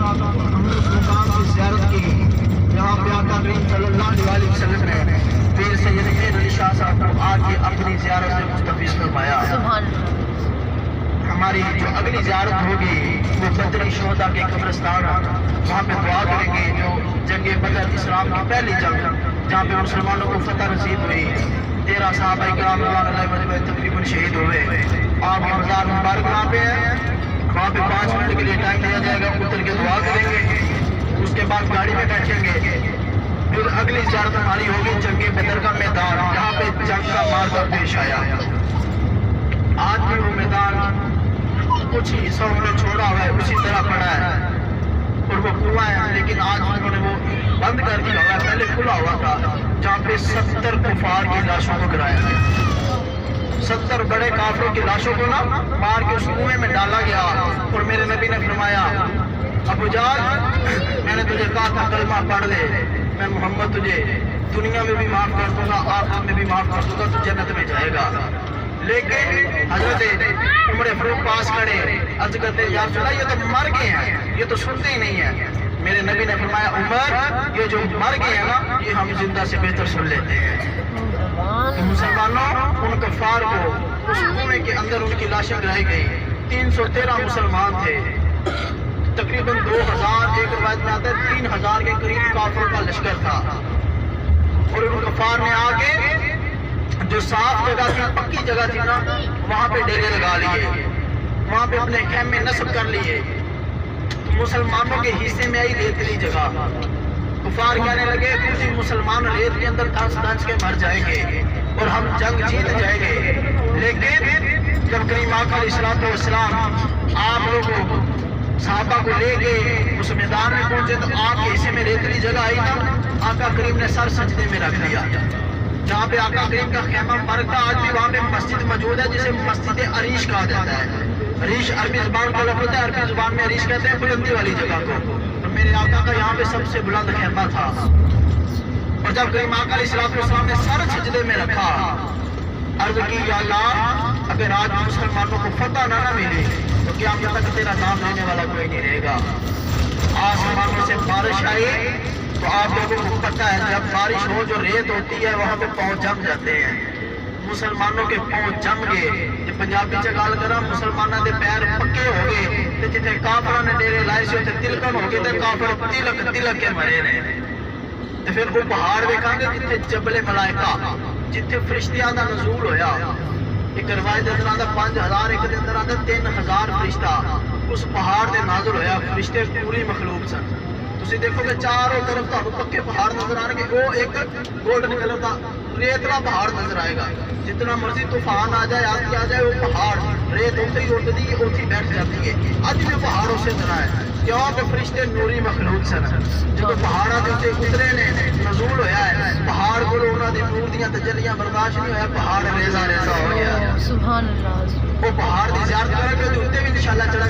साथ हमने उस मुकाम की ज़ियारत की जहाँ पे आका करीम सल्लल्लाहु अलैहि वसल्लम ने पीर सैयद मीर अली शाह साहब को आके अपनी ज़ियारत से मुस्तफ़ीज़ फरमाया। हमारी जो अगली ज़ियारत होगी वो बदरी शोहदा के कब्रिस्तान, वहाँ पे दुआ करेंगे जो जंग बदर इस्लाम की पहली जंग जहाँ पे मुसलमानों को फतह नसीब हुई, 13 सहाबा किराम तकरीबन शहीद हुए। आपके मज़ार मुबारक वहाँ पे है, वहाँ पे 5 मिनट के लिए टाइम दिया जाएगा, उतर के दुआ करेंगे, उसके बाद गाड़ी में बैठेंगे। फिर अगली ज़ियारत हमारी होगी जंग बदर का मैदान, जहाँ पे जंग का मार्का पेश आया। आज भी वो मैदान कुछ हिस्सा उन्होंने छोड़ा हुआ है, उसी तरह पड़ा है और वो कुआं है, लेकिन आज उन्होंने वो बंद कर दिया हुआ है। पहले खुला हुआ था जहाँ पे 70 कुफार की लाशों को गिराया गया, 70 बड़े काफिरों की लाशों को ना मार के उस कुएं में डाला गया। और मेरे नबी ने फरमाया, अबू जहल मैंने तुझे कहा था कलमा पढ़ ले, मैं मोहम्मद तुझे दुनिया में भी माफ कर दूंगा, आखिरत में भी माफ कर दूंगा, तू जन्नत में जाएगा। लेकिन हजरत उमर फारूक पास खड़े अर्ज करते, या रसूल अल्लाह ये तो मर गए हैं, ये तो सुनते ही नहीं है। मेरे नबी ने फरमाया, उमर ये जो मर गए हैं ना, ये हम जिंदा से बेहतर सुन लेते हैं। तो मुसलमानों उन कफार को उस कुएं के अंदर उनकी लाशें गिराई गई। 313 मुसलमान थे, तकरीबन 2000, एक रिवायत में आता है 3000 के करीब काफिरों का लश्कर था। और उन कफार ने आके जो साफ जगह थी, पक्की जगह थी ना, वहाँ पे डेरे लगा लिए, वहाँ पे अपने खेमे नस्ब कर लिए। तो मुसलमानों के हिस्से में आई रेतली जगह, कुफार कहने लगे किसी मुसलमान रेत के अंदर धंस के मर जाएंगे और हम जंग जीत जाएंगे। लेकिन जब करीम आका अलैहिस्सलाम आप लोगों साहबा को ले गए उस मैदान में पहुंचे, तो आपके हिस्से में रेतली जगह आई ना, आका करीम ने सर सजदे में रख दिया। जहाँ पे आका करीम का खेमा मुबारक था, आज भी वहाँ पे मस्जिद मौजूद है जिसे मस्जिद अरीश कहा जाता है। अरीश अरबी जुबान का लफ्ज़ होता है, अरबी जुबान में अरीश कहते हैं बुलंदी वाली जगह को। तो मेरे आका का यहाँ पे सबसे बुलंद खेमा था। और जब करीम आका अलैहिस्सलाम ने सर सजदे में रखा, अर्ज की, या अल्लाह अगर आज मुसलमानों को फतह ना मिले तो क्या तक तेरा नाम लेने वाला कोई नहीं रहेगा। आसमानों से बारिश आई तो आप लोगों को पता है जब बारिश हो जो रेत होती है वहाँ पे पाँव जम जाते हैं। मुसलमानों के पाँव जम गए, जो पंजाबी च गल करा, मुसलमानों के पैर पक्के हो गए, तो जिथे काफिरां ने डेरे लाए से उत्थे तिलकन हो गए, तो काफिर तिलक तिलक के मरे ने। तो फिर वो पहाड़ वेखांगे जिथे जबले मलाइका, जिथे फरिश्तियां दा नज़ूल होया। एक रवायत अंदर आंदा 5000, एक दे अंदर आंदा 3000 फरिश्ता उस पहाड़ ते नाज़िल होया। फरिश्ते पूरी मखलूक सन। तुसी देखोगे चारों तरफ तो पक्के पहाड़ नजर आएंगे, वो एक गोल्डन कलर का रेतला पहाड़ नजर आएगा। जितना मर्जी तूफान आ जाए, आंधी आ जाए, वो पहाड़ रेत उठती ही उठती है, उठी बैठ जाती है। आज भी पहाड़ों से तरह है, क्यों कि फरिश्ते नूरी मखलूक सन। जो पहाड़ा के उत्ते उतरे ने नज़ूल होया है, पहाड़ को उन्हां दी नूर दियां तजल्लियां बर्दाश्त नहीं होया, पहाड़ रेजा रेजा हो गया। सुभान अल्लाह। वो पहाड़ दी ज़ियारत करांगे, उत्ते भी इंशाअल्लाह चढ़ा